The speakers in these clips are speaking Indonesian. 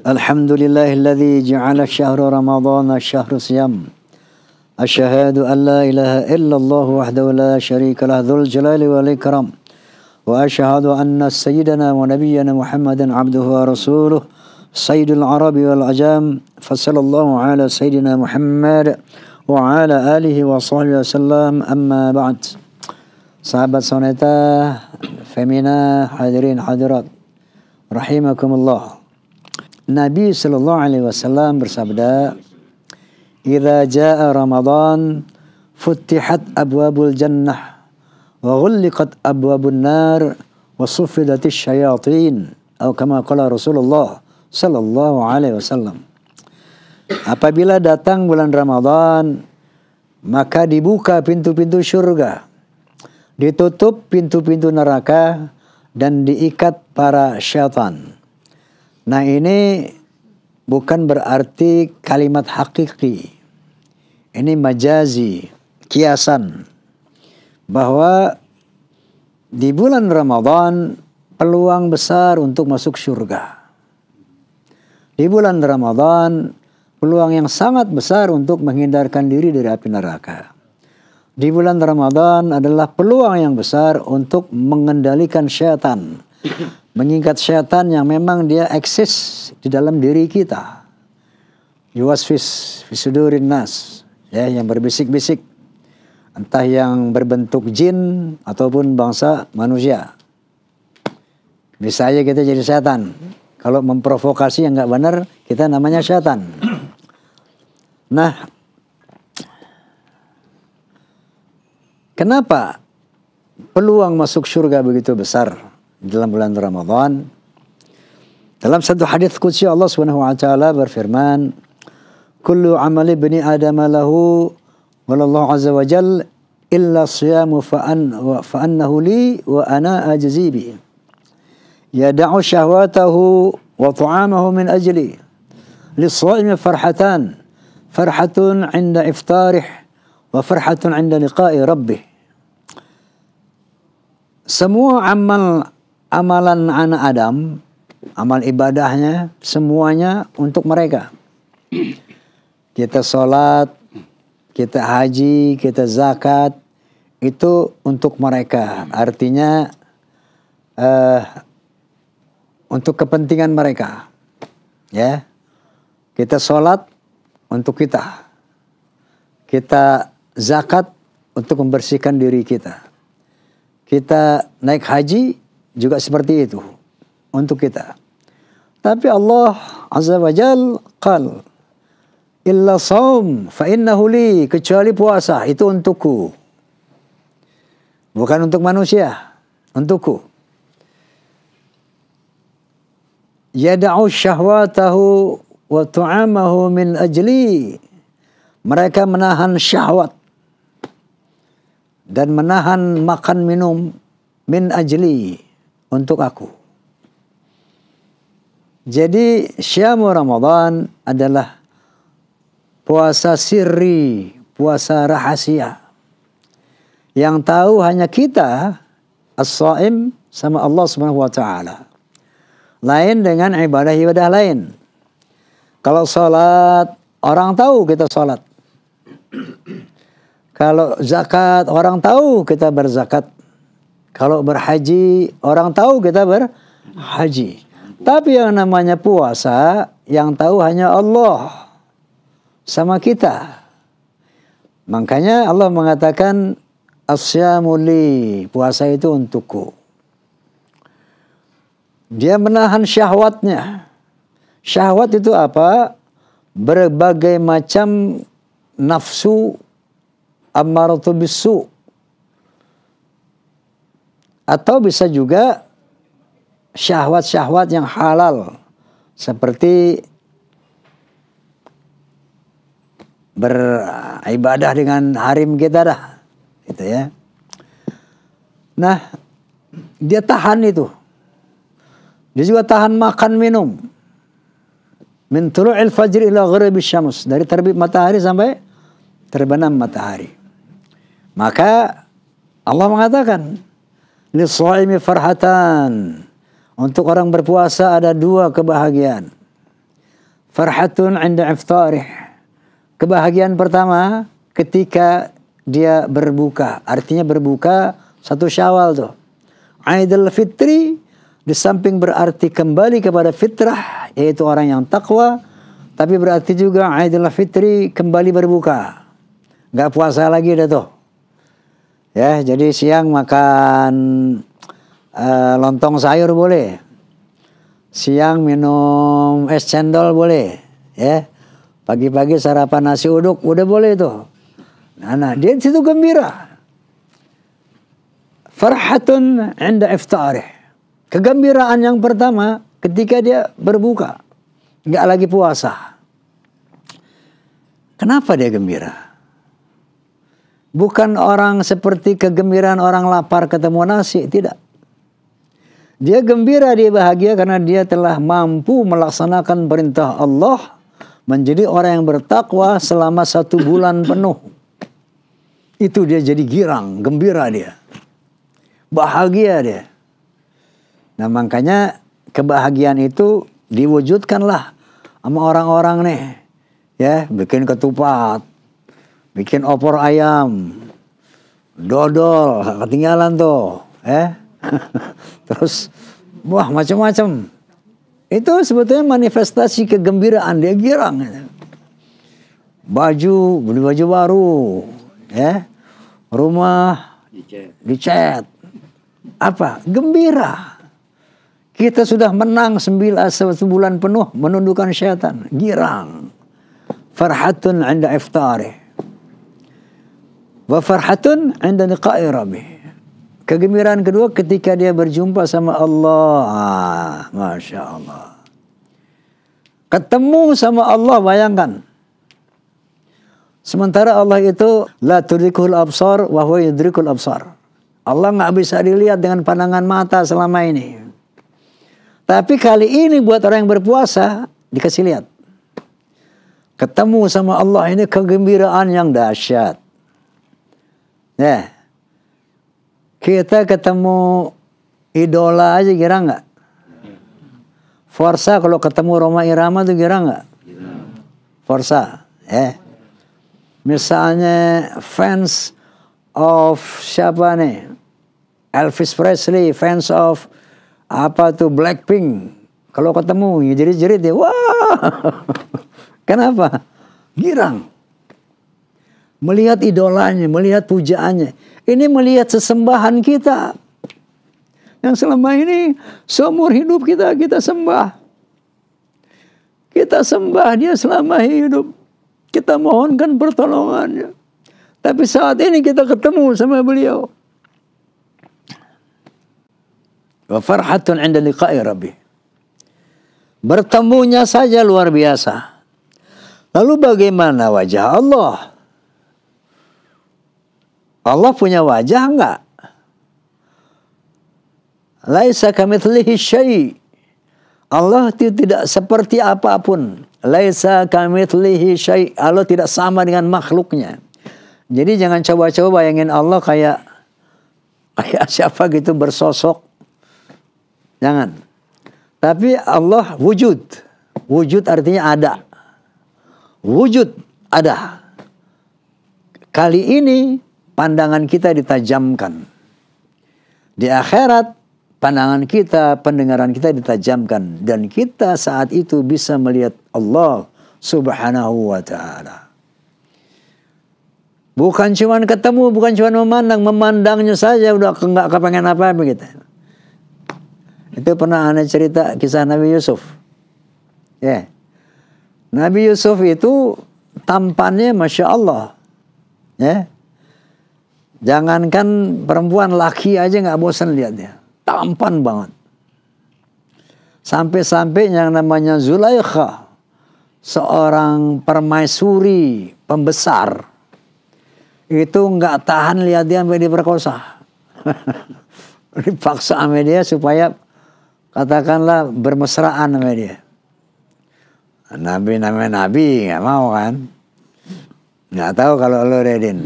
Alhamdulillahilladzi ja'ala syahra ramadhana syahru siyam. Asyhadu an la ilaha illallah wahdahu la syarika lah dzul jalali wal ikram. Wa asyhadu anna sayyidana wa nabiyyana Muhammadan abduhu wa rasuluh sayyidul arabi wal ajam. Sallallahu ala sayyidina Muhammad wa ala alihi wa sahbihi wasallam. Amma ba'd. Sahabat soneta, femina, hadirin hadirat rahimakumullah. Nabi sallallahu alaihi wasallam bersabda, "Idza jaa Ramadan, futtihat abwabul jannah wa ghulliqat abwabun nar wa suffidatis syayatin." Atau kama qala Rasulullah sallallahu alaihi wasallam. Apabila datang bulan Ramadan, maka dibuka pintu-pintu surga, ditutup pintu-pintu neraka, dan diikat para syaitan. Nah, ini bukan berarti kalimat hakiki. Ini majazi, kiasan. Bahwa di bulan Ramadan peluang besar untuk masuk surga. Di bulan Ramadan peluang yang sangat besar untuk menghindarkan diri dari api neraka. Di bulan Ramadan adalah peluang yang besar untuk mengendalikan syaitan. Mengingat syaitan yang memang dia eksis di dalam diri kita. Yuwaswis fi sudurin nas, ya, yang berbisik-bisik, entah yang berbentuk jin ataupun bangsa manusia. Bisa aja kita jadi syaitan. Kalau memprovokasi yang nggak benar, kita namanya syaitan. Nah, kenapa peluang masuk surga begitu besar dalam bulan Ramadan? Dalam satu hadis qudsi Allah Subhanahu wa taala berfirman, "Kullu amali bani Adam lahu wallahu azza wa jalla illa siyamu fa annahu li wa ana ajzi bi. Yad'u syahwatahu wa ta'amahu min ajli. Lis-shaimi farhatan, farhatun 'inda iftarih wa farhatun 'inda liqa'i rabbih." Semua amalan anak Adam, amal ibadahnya, semuanya untuk mereka. Kita sholat, kita haji, kita zakat, itu untuk mereka. Artinya untuk kepentingan mereka. Ya, kita sholat untuk kita. Kita zakat untuk membersihkan diri kita. Kita naik haji juga seperti itu untuk kita. Tapi Allah Azza wa Jal qal, illa saum fa innahu li, kecuali puasa itu untukku. Bukan untuk manusia, untukku. Yada'u syahwatahu wa tu'amahu min ajli. Mereka menahan syahwat dan menahan makan minum min ajli, untuk aku. Jadi syamu Ramadan adalah puasa sirri, puasa rahasia. Yang tahu hanya kita, as-shaim, sama Allah Subhanahu wa taala. Lain dengan ibadah-ibadah lain. Kalau salat, orang tahu kita salat. Kalau zakat, orang tahu kita berzakat. Kalau berhaji, orang tahu kita berhaji. Tapi yang namanya puasa, yang tahu hanya Allah sama kita. Makanya Allah mengatakan, "As-syamu li", puasa itu untukku. Dia menahan syahwatnya. Syahwat itu apa? Berbagai macam nafsu ammaratu bisu, atau bisa juga syahwat-syahwat yang halal, seperti beribadah dengan harim kita dah, gitu ya. Nah, dia tahan itu. Dia juga tahan makan minum. Min tulu'il fajr ila ghurubis syams, dari terbit matahari sampai terbenam matahari. Maka Allah mengatakan, lis-shaimi farhatan, untuk orang berpuasa ada dua kebahagiaan. Farhatun 'inda iftarih. Kebahagiaan pertama ketika dia berbuka. Artinya berbuka 1 Syawal tuh. Aidul Fitri di samping berarti kembali kepada fitrah, yaitu orang yang takwa, tapi berarti juga Aidul Fitri kembali berbuka. Nggak puasa lagi dah tuh. Ya, jadi siang makan lontong sayur boleh. Siang minum es cendol boleh, ya. Pagi-pagi sarapan nasi uduk udah boleh tuh. Nah, dia di situ gembira. Farhatun 'inda iftarih. Kegembiraan yang pertama ketika dia berbuka, nggak lagi puasa. Kenapa dia gembira? Bukan orang seperti kegembiraan orang lapar ketemu nasi, tidak. Dia gembira, dia bahagia karena dia telah mampu melaksanakan perintah Allah, menjadi orang yang bertakwa selama 1 bulan penuh. Itu dia jadi girang, gembira dia. Bahagia dia. Nah, makanya kebahagiaan itu diwujudkanlah sama orang-orang nih. Ya, bikin ketupat, bikin opor ayam, dodol, ketinggalan tuh. Terus, wah macam-macam. Itu sebetulnya manifestasi kegembiraan, dia girang. Beli baju baru, ya, rumah dicat. Apa? Gembira. Kita sudah menang 1 bulan penuh menundukkan syaitan. Girang. Farhatun 'inda iftarih. Wa farhatun 'inda liqa'i rabbih. Kegembiraan kedua ketika dia berjumpa sama Allah. Masya Allah. Ketemu sama Allah, bayangkan. Sementara Allah itu la tudrikul absar wa huwa yudrikul absar. Allah nggak bisa dilihat dengan pandangan mata selama ini. Tapi kali ini buat orang yang berpuasa dikasih lihat. Ketemu sama Allah ini kegembiraan yang dahsyat. Ya. Kita ketemu idola aja kira nggak? Forsa kalau ketemu Roma Irama tuh kira nggak? Forsa, misalnya fans of siapa nih? Elvis Presley, fans of apa tuh Blackpink. Kalau ketemu jerit-jerit dia, wah. Kenapa? Girang. Melihat idolanya, melihat pujaannya. Ini melihat sesembahan kita. Yang selama ini seumur hidup kita sembah. Kita sembah dia selama hidup. Kita mohonkan pertolongannya. Tapi saat ini kita ketemu sama beliau. Wa farhatun 'inda liqa'i rabbih. Bertemunya saja luar biasa. Lalu bagaimana wajah Allah? Allah punya wajah enggak? Laisa kamitslihi syai'. Allah itu tidak seperti apapun. Laisa kamitslihi syai'. Allah tidak sama dengan makhluknya. Jadi jangan coba-coba bayangin Allah kayak siapa gitu bersosok. Jangan. Tapi Allah wujud. Wujud artinya ada. Wujud ada. Kali ini pandangan kita ditajamkan. Di akhirat pandangan kita, pendengaran kita ditajamkan. Dan kita saat itu bisa melihat Allah subhanahu wa ta'ala. Bukan cuma ketemu, bukan cuma memandang. Memandangnya saja udah nggak kepengen apa-apa gitu. Itu pernah aneh cerita kisah Nabi Yusuf. Ya. Nabi Yusuf itu tampannya Masya Allah. Ya. Jangankan perempuan, laki aja nggak bosan lihat dia. Tampan banget. Sampai-sampai yang namanya Zulaikha, seorang permaisuri, pembesar, itu nggak tahan lihat dia sampai diperkosa. Dipaksa sama dia supaya katakanlah bermesraan sama dia. Nabi namanya Nabi nggak mau kan? Nggak tahu kalau lo Redin,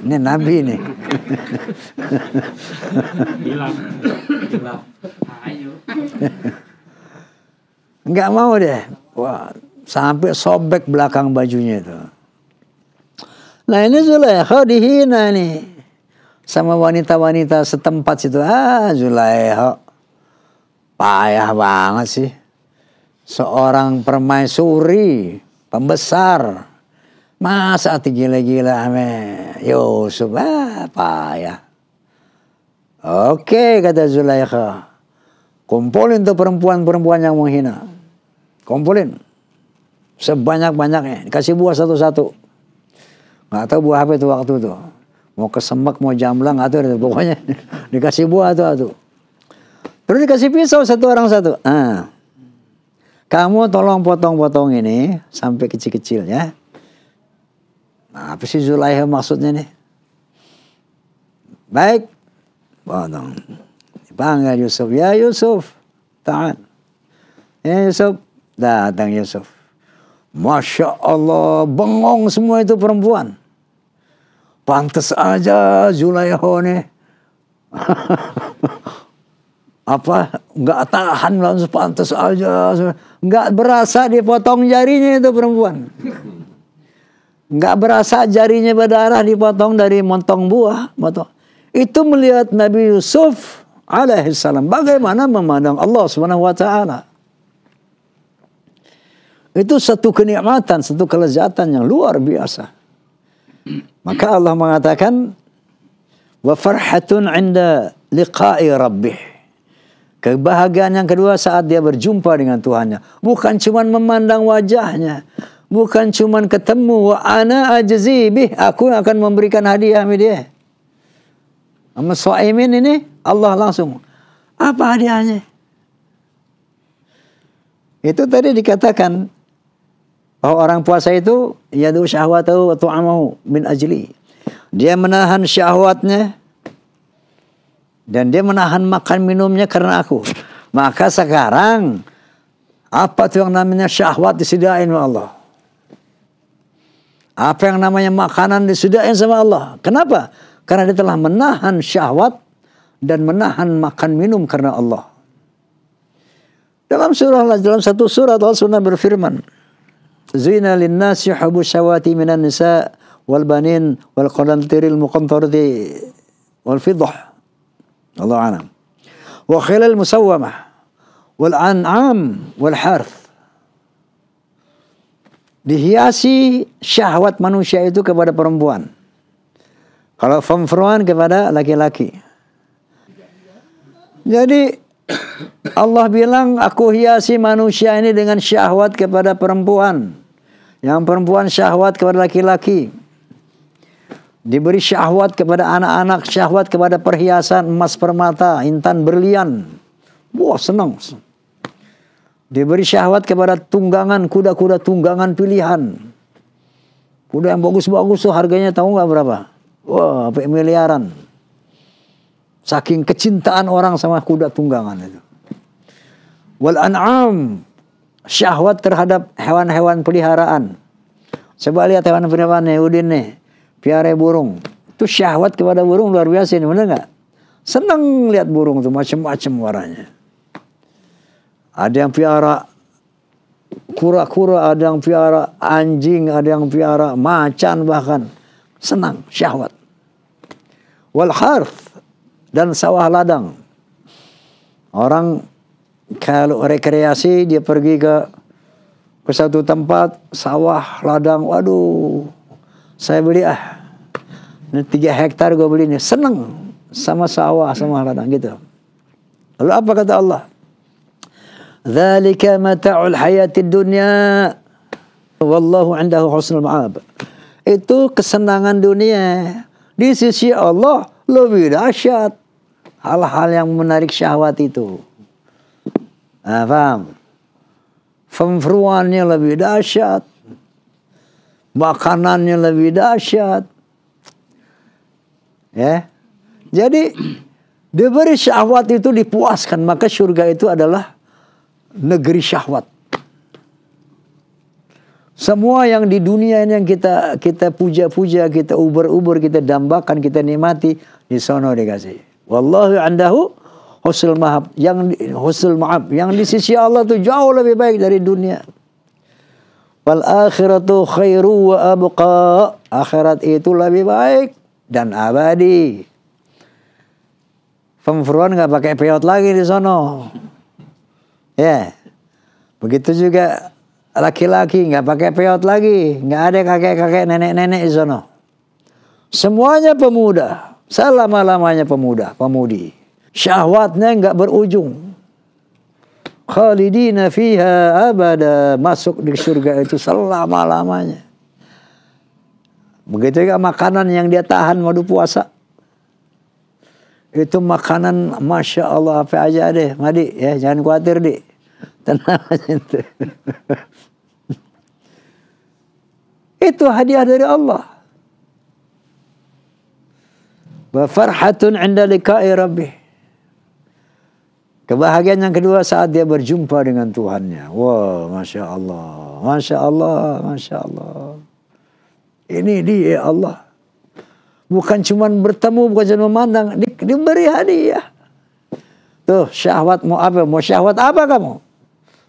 ini Nabi nih. Bilang. Nggak mau deh. Wah, sampai sobek belakang bajunya itu. Nah ini Zulaikha dihina nih sama wanita-wanita setempat situ. Zulaikha payah banget sih. Seorang permaisuri, pembesar, masa gila-gila ame Yusuf, payah. Oke, kata Zulaikha, kumpulin tuh perempuan-perempuan yang menghina. Kumpulin sebanyak-banyaknya, dikasih buah satu-satu. Nggak tahu buah apa itu waktu itu. Mau kesemek, mau jamblang, nggak tahu. Pokoknya dikasih buah tuh. Terus dikasih pisau satu orang satu. Kamu tolong potong-potong ini sampai kecil-kecil ya. Nah, apa sih Zulaikha maksudnya nih? Baik, potong. Dipanggil Yusuf. Ya Yusuf, ta'al. Ya Yusuf, datang Yusuf. Masya Allah, bengong semua itu perempuan. Pantes aja Zulaikha nih. Nggak tahan langsung, pantes aja. Nggak berasa dipotong jarinya itu perempuan. Nggak berasa jarinya berdarah dipotong dari montong buah. Itu melihat Nabi Yusuf alaihissalam bagaimana memandang Allah subhanahu wa ta'ala. Itu satu kenikmatan, satu kelezatan yang luar biasa. Maka Allah mengatakan, wa farhatun 'inda liqa'i rabbih. Kebahagiaan yang kedua saat dia berjumpa dengan Tuhannya. Bukan cuma memandang wajahnya, bukan cuma ketemu, wa ana ajzi bih, aku akan memberikan hadiah sama dia. Sama Suaimin ini Allah langsung, apa hadiahnya? Itu tadi dikatakan bahwa orang puasa itu yadu syahwatahu wa tu'amahu min ajli. Dia menahan syahwatnya dan dia menahan makan minumnya karena aku. Maka sekarang apa tuh yang namanya syahwat disediain oleh Allah? Apa yang namanya makanan disediain sama Allah? Kenapa? Karena dia telah menahan syahwat dan menahan makan minum karena Allah. Dalam satu surat Allah berfirman, Zina linnasi hubu syawati minan nisa wal banin wal qantiril muqantarati wal fiddah. Allah alam. Wa khilal musawwamah wal an'am wal harth. Dihiasi syahwat manusia itu kepada perempuan. Kalau perempuan kepada laki-laki. Jadi Allah bilang, aku hiasi manusia ini dengan syahwat kepada perempuan. Yang perempuan syahwat kepada laki-laki. Diberi syahwat kepada anak-anak, syahwat kepada perhiasan emas permata, intan berlian. Wah, senang. Diberi syahwat kepada tunggangan, kuda-kuda tunggangan pilihan. Kuda yang bagus-bagus tuh harganya tahu nggak berapa? Wah, sampai miliaran. Saking kecintaan orang sama kuda tunggangan itu. Wal an'am, syahwat terhadap hewan-hewan peliharaan. Coba lihat hewan peliharaan Yahudin nih, piara burung. Itu syahwat kepada burung luar biasa ini, benar nggak? Senang lihat burung tuh macam-macam warnanya. Ada yang piara kura-kura, ada yang piara anjing, ada yang piara macan bahkan. Senang, syahwat. Wal harth, dan sawah ladang. Orang kalau rekreasi dia pergi ke satu tempat sawah ladang, waduh, saya beli 3 hektar gue beli ini, seneng sama sawah sama ladang gitu. Lalu apa kata Allah? Dzalika mata'ul hayatid dunya wallahu 'indahu husnul ma'ab. Itu kesenangan dunia. Di sisi Allah lebih dahsyat hal-hal yang menarik syahwat itu. Paham? Perempuannya lebih dahsyat, makanannya lebih dahsyat. Ya. Jadi diberi syahwat itu dipuaskan, maka surga itu adalah negeri syahwat. Semua yang di dunia ini yang kita puja-puja, kita uber-uber, kita dambakan, kita nikmati, di sono dikasih. Wallahu 'indahu husnul ma'ab. Yang di sisi Allah itu jauh lebih baik dari dunia. Wal akhiratu khairu wa abqa. Akhirat itu lebih baik dan abadi. Perempuan nggak pakai peot lagi di sono. Ya. Begitu juga laki-laki nggak pakai peot lagi, nggak ada kakek-kakek, nenek-nenek di sono. Semuanya pemuda, selama-lamanya pemuda, pemudi. Syahwatnya nggak berujung. Khalidina fiha abada, masuk di surga itu selama-lamanya. Begitu juga makanan yang dia tahan waktu puasa. Itu makanan Masya Allah apa aja deh, Madi ya, jangan khawatir di. Tenang aja itu. Itu hadiah dari Allah. Wa farhatun 'inda liqa'i rabbih. Kebahagiaan yang kedua saat dia berjumpa dengan Tuhannya. Wah, Masya Allah, Masya Allah, Masya Allah. Ini dia Allah. Bukan cuma bertemu, bukan cuma memandang, diberi hadiah. Tuh, syahwat mau apa? Mau syahwat apa kamu?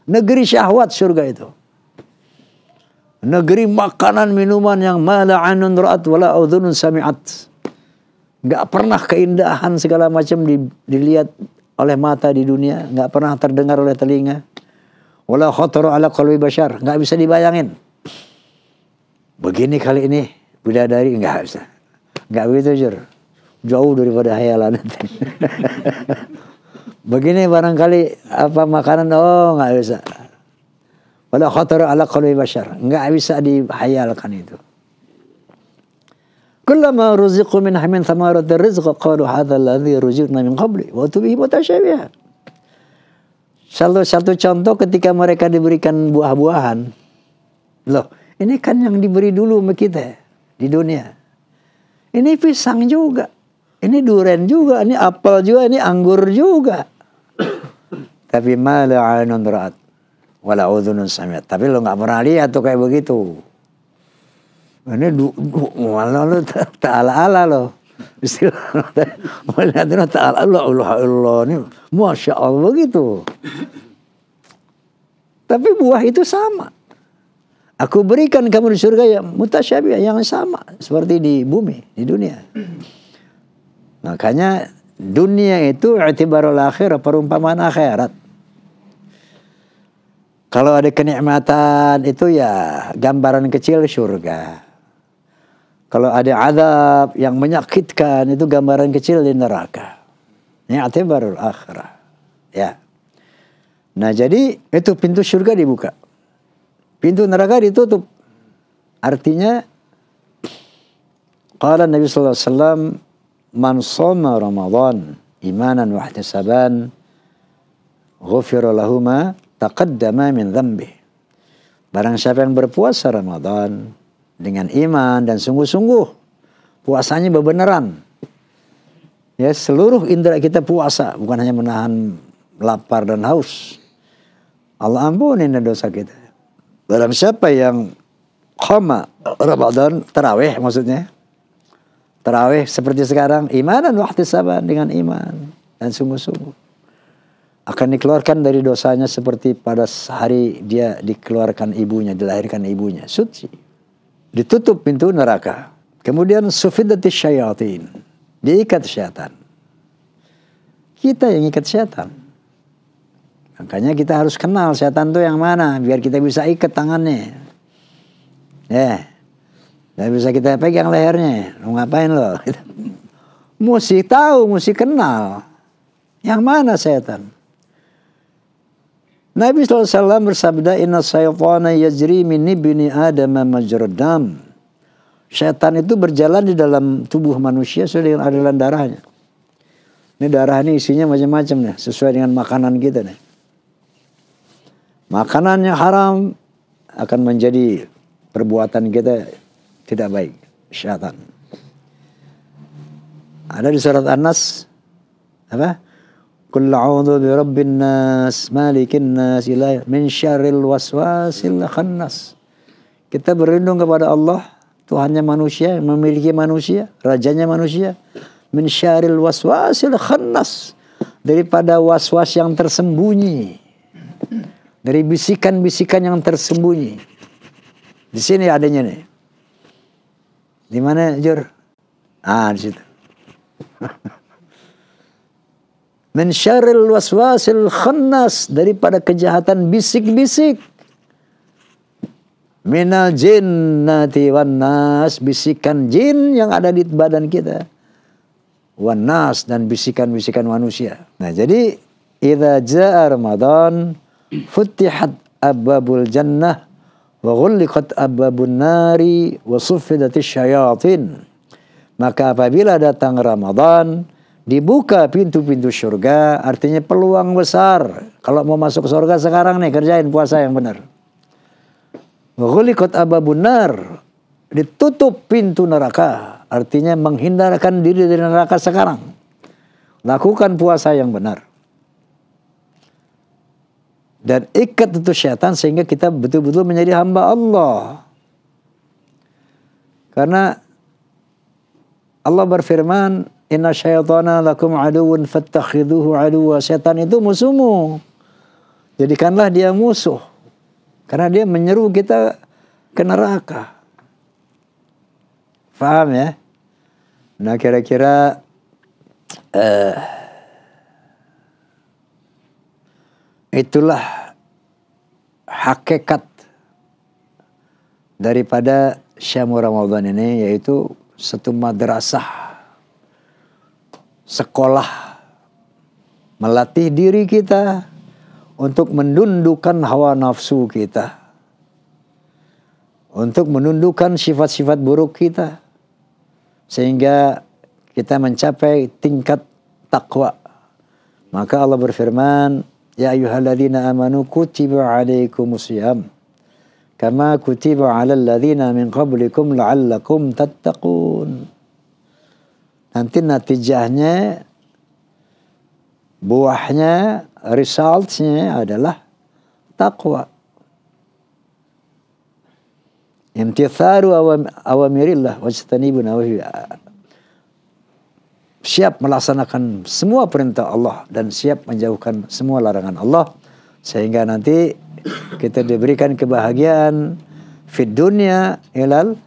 Negeri syahwat surga itu. Negeri makanan minuman yang mala 'ainun ra'at wala udhunun sami'at. Enggak pernah keindahan segala macam dilihat oleh mata di dunia, enggak pernah terdengar oleh telinga. Wala khatara ala qalbi bashar, enggak bisa dibayangin. Begini kali ini bidadari enggak bisa. Enggak begitu, Jur. Jauh daripada hayalan. Begini barangkali apa makanan, oh enggak bisa. Wala khatara ala qalbi bashar, enggak bisa dihayalkan itu. Kullama ruziqu min thamaratir rizq qalu hadza alladhi ruziqna min qabli wa tubihi mutasyabiha. Satu contoh ketika mereka diberikan buah-buahan. Loh, ini kan yang diberi dulu sama kita di dunia. Ini pisang juga. Ini durian juga, ini apel juga, ini anggur juga. Tapi ma la 'ainun ra'at wala udhunun sami'at. Tapi lo enggak pernah lihat tuh kayak begitu. Ini malah lo ta'ala-ala lo. Istilah melihatnya ta'ala Allah ini Masya Allah begitu. Tapi buah itu sama. Aku berikan kamu di surga yang mutasyabih, yang sama seperti di bumi, di dunia. Makanya dunia itu i'tibarul akhirah, perumpamaan akhirat. Kalau ada kenikmatan itu ya gambaran kecil surga. Kalau ada azab yang menyakitkan itu gambaran kecil di neraka. Ini i'tibarul akhirah. Ya. Nah, jadi itu pintu surga dibuka. Pintu neraka ditutup. Artinya qala Nabi sallallahu alaihi wasallam man shoma Ramadan imanan wa ihtisaban ghufira lahu ma taqaddama min dhanbi. Barang siapa yang berpuasa Ramadan dengan iman dan sungguh-sungguh, puasanya bebenaran. Ya, seluruh indera kita puasa, bukan hanya menahan lapar dan haus. Allah ampunin dosa kita. Barang siapa yang qama Ramadan, tarawih maksudnya. Tarawih seperti sekarang, imanan wa ihtisaban, dengan iman dan sungguh-sungguh, akan dikeluarkan dari dosanya seperti pada hari dia dikeluarkan ibunya, dilahirkan ibunya, suci. Ditutup pintu neraka. Kemudian sufidatis syayatin, diikat syaitan. Kita yang ikat syaitan. Makanya kita harus kenal syaitan itu yang mana, biar kita bisa ikat tangannya. Ya. Dan bisa kita pegang lehernya. Lu ngapain lo? Mesti tahu, mesti kenal. Yang mana syaitan? Nabi SAW bersabda, inna syaitana yajri min ibni Adam majrad dam. Syaitan itu berjalan di dalam tubuh manusia sesuai dengan aliran darahnya. Ini darah ini isinya macam-macam nih, sesuai dengan makanan kita nih. Makanannya haram akan menjadi perbuatan kita tidak baik, syaitan. Ada di surat An-Nas apa? Qul a'udzu birabbin nas, malikin nas, min syarril waswasil khannas. Kita berlindung kepada Allah, Tuhannya manusia, memiliki manusia, rajanya manusia. Min syarril waswasil khannas, daripada waswas yang tersembunyi. Dari bisikan-bisikan yang tersembunyi. Di sini adanya nih. Di mana, Jur? Di situ. Min syarril waswasil khannas, daripada kejahatan bisik-bisik. Minal jinnati wan nas, bisikan jin yang ada di badan kita. Wan nas, dan bisikan-bisikan manusia. Nah, jadi idza jaa Ramadan futihat abwabul jannah wa ghulliqat abwabun nari wa suffidatis syayatin. Maka apabila datang Ramadan, dibuka pintu-pintu surga, artinya peluang besar. Kalau mau masuk surga sekarang nih, kerjain puasa yang benar. Ghuliqat ababun nar, ditutup pintu neraka, artinya menghindarkan diri dari neraka sekarang. Lakukan puasa yang benar. Dan ikat itu syaitan sehingga kita betul-betul menjadi hamba Allah. Karena Allah berfirman, inna syaitana lakum aduun fattakhidhuhu aduwa. Setan itu musuhmu, jadikanlah dia musuh. Karena dia menyeru kita ke neraka. Faham ya? Nah, kira-kira itulah hakikat daripada Syamu Ramadan ini, yaitu satu madrasah, sekolah, melatih diri kita untuk menundukkan hawa nafsu kita, untuk menundukkan sifat-sifat buruk kita, sehingga kita mencapai tingkat takwa. Maka Allah berfirman, ya ayyuhalladzina amanu kutiba alaikumusiyam kama kutiba alal ladzina min qablikum la'allakum tattaqun. Nanti natijahnya, buahnya, resultsnya adalah takwa. Imtitharu awamirillah wajtanibu nawahi. Siap melaksanakan semua perintah Allah dan siap menjauhkan semua larangan Allah, sehingga nanti kita diberikan kebahagiaan fid dunya ilal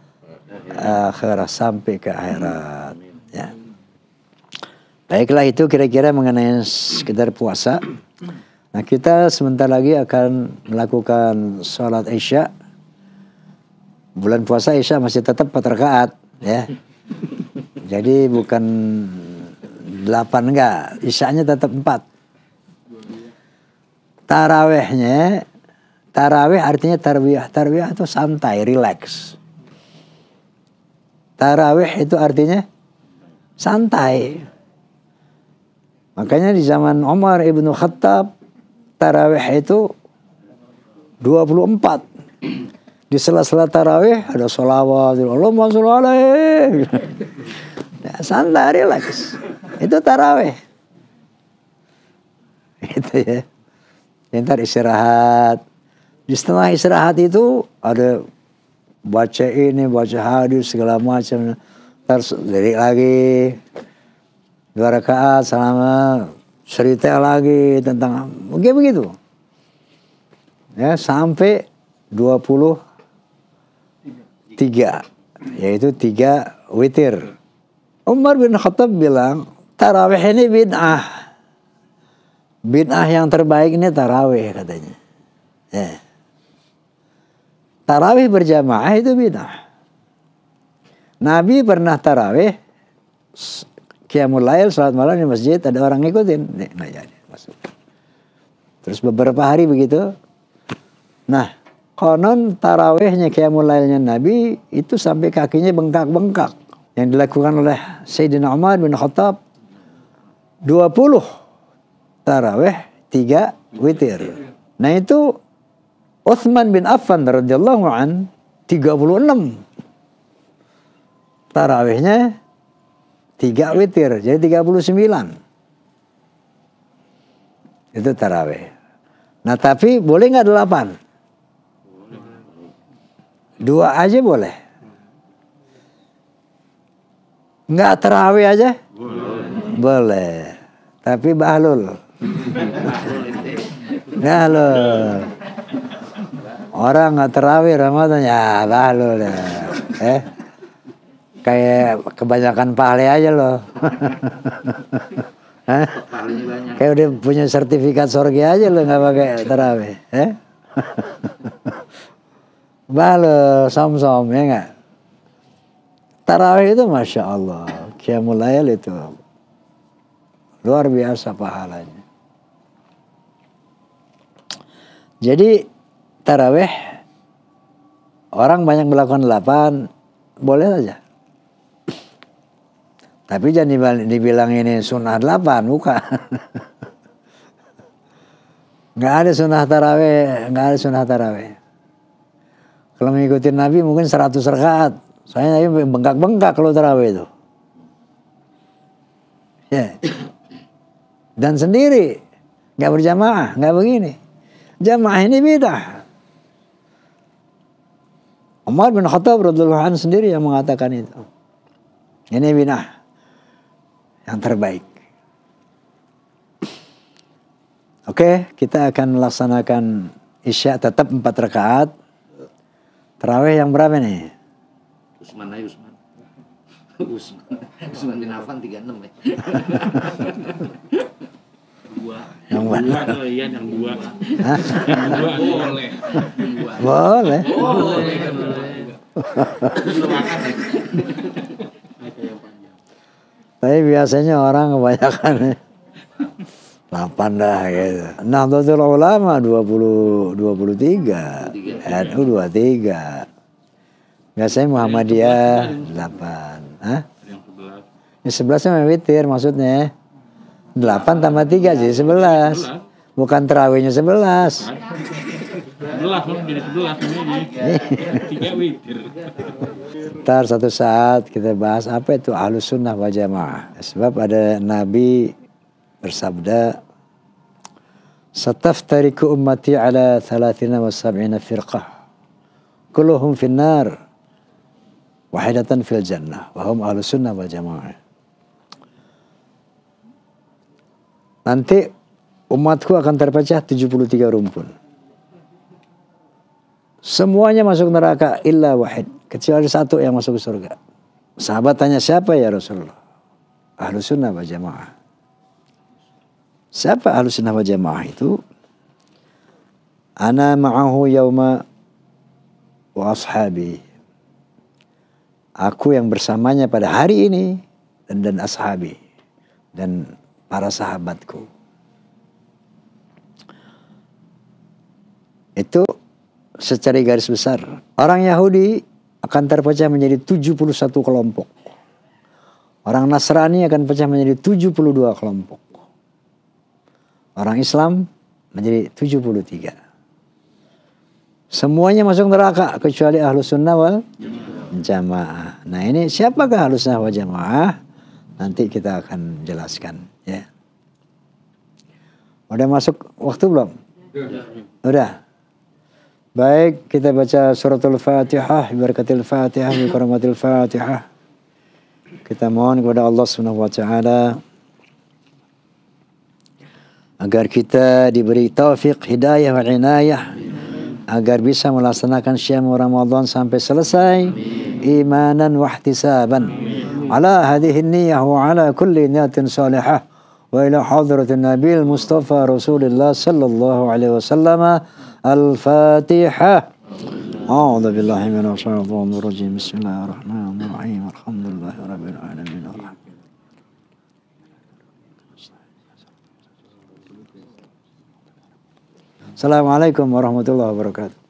akhirah, sampai ke akhirat. Ya. Baiklah, itu kira-kira mengenai sekedar puasa. Nah, kita sebentar lagi akan melakukan sholat Isya. Bulan puasa Isya masih tetap 4 rakaat, ya. Jadi bukan 8, enggak. Isyanya tetap 4. Tarawih artinya tarbiyah. Tarbiyah itu santai, relax. Tarawih itu artinya santai. Makanya di zaman Umar ibn Khattab, tarawih itu 24. Di sela-sela tarawih ada sholawat, Allahumma sholli alaihi. Santai, relax. Itu tarawih. Itu ya. Ntar istirahat. Di setengah istirahat itu ada baca ini, baca hadis, segala macam. Ntar lirik lagi. 2 rakaat selama cerita lagi tentang begitu. Ya, sampai 23. Yaitu 3 witir. Umar bin Khattab bilang, tarawih ini bid'ah. Bid'ah yang terbaik ini tarawih, katanya. Ya. Tarawih berjamaah itu bid'ah. Nabi pernah tarawih, qiyamul lail, salat malam di masjid, ada orang ngikutin. Nah, jadi masuk. Terus beberapa hari begitu. Nah, konon tarawihnya, qiyamul lailnya Nabi itu sampai kakinya bengkak-bengkak. Yang dilakukan oleh Sayyidina Umar bin Khattab 20 tarawih, 3 witir. Nah, itu Utsman bin Affan radhiyallahu an 36 tarawihnya, 3 witir, jadi 39. Itu tarawih. Nah, tapi boleh nggak 8? 2 aja boleh. Nggak tarawih aja? Boleh. Tapi bahlul. Bahlul. Orang nggak terawih Ramadan ya balu deh. Kayak kebanyakan pahle aja loh. Kayak udah punya sertifikat sorga aja loh nggak pakai terawih. Balu som-som ya nggak. Tarawih itu Masya Allah, Qiyamul Lail itu luar biasa pahalanya. Jadi tarawih orang banyak melakukan 8, boleh saja. Tapi jangan dibilang ini sunnah 8, bukan. Nggak ada sunnah tarawih, nggak ada sunnah tarawih. Kalau mengikuti Nabi mungkin 100 rakaat. Soalnya Nabi bengkak-bengkak kalau tarawih itu. Ya. Dan sendiri, nggak berjamaah, nggak begini. Jamaah ini beda. Umar bin Khattab radhiyallahu anhu sendiri yang mengatakan itu. Ini bid'ah yang terbaik. Oke, kita akan melaksanakan Isya tetap 4 rakaat. Tarawih yang berapa nih? Usman bin Affan 36 ya. Yang mana? Yang dua. Hah? Boleh. Boleh. Tapi biasanya orang kebanyakan 8 dah gitu. Nahdlatul Ulama 23, NU 23. Biasanya Muhammadiyah 8. Hah? Yang 11 yang witir maksudnya. 8 tambah 3 jadi 11. Bukan terawihnya 11. 11 jadi 11 ini. 3 witir. Ntar satu saat kita bahas apa itu Ahlus Sunnah wal Jamaah. Sebab ada Nabi bersabda, "Sataftariku ummati ala 73 wa 70 firqah. Kulluhum finnar. Wahidatan fil jannah wa hum Ahlus Sunnah wal Jamaah." Nanti umatku akan terpecah 73 rumpun. Semuanya masuk neraka illa wahid, kecuali satu yang masuk surga. Sahabat tanya, siapa ya Rasulullah? Ahlus Sunnah wal Jamaah. Siapa Ahlus Sunnah wal Jamaah itu? Ana ma'ahu yauma wa ashabi. Aku yang bersamanya pada hari ini dan ashabi dan para sahabatku. Itu secara garis besar. Orang Yahudi akan terpecah menjadi 71 kelompok. Orang Nasrani akan pecah menjadi 72 kelompok. Orang Islam menjadi 73. Semuanya masuk neraka kecuali Ahlus Sunnah wal Jamaah. Nah ini siapakah Ahlus Sunnah wal Jamaah? Nanti kita akan jelaskan ya. Udah masuk waktu belum? Udah. Baik, kita baca suratul Fatihah, berkatil Fatihah, bikaramatil Fatihah. Kita mohon kepada Allah Subhanahu wa taala agar kita diberi taufik, hidayah, wal inayah, agar bisa melaksanakan Syam Ramadan sampai selesai imanan wa ihtisaban ala hadhihi niyyah wa ala kulli niyatin salihah wa ila hadratin Nabil Mustafa Rasulullah sallallahu alaihi wasallam. Al-Fatihah. A'udzu billahi minasy syaithanir rajim. Bismillahirrahmanirrahim. Alhamdulillahirabbil alamin. Assalamualaikum warahmatullahi wabarakatuh.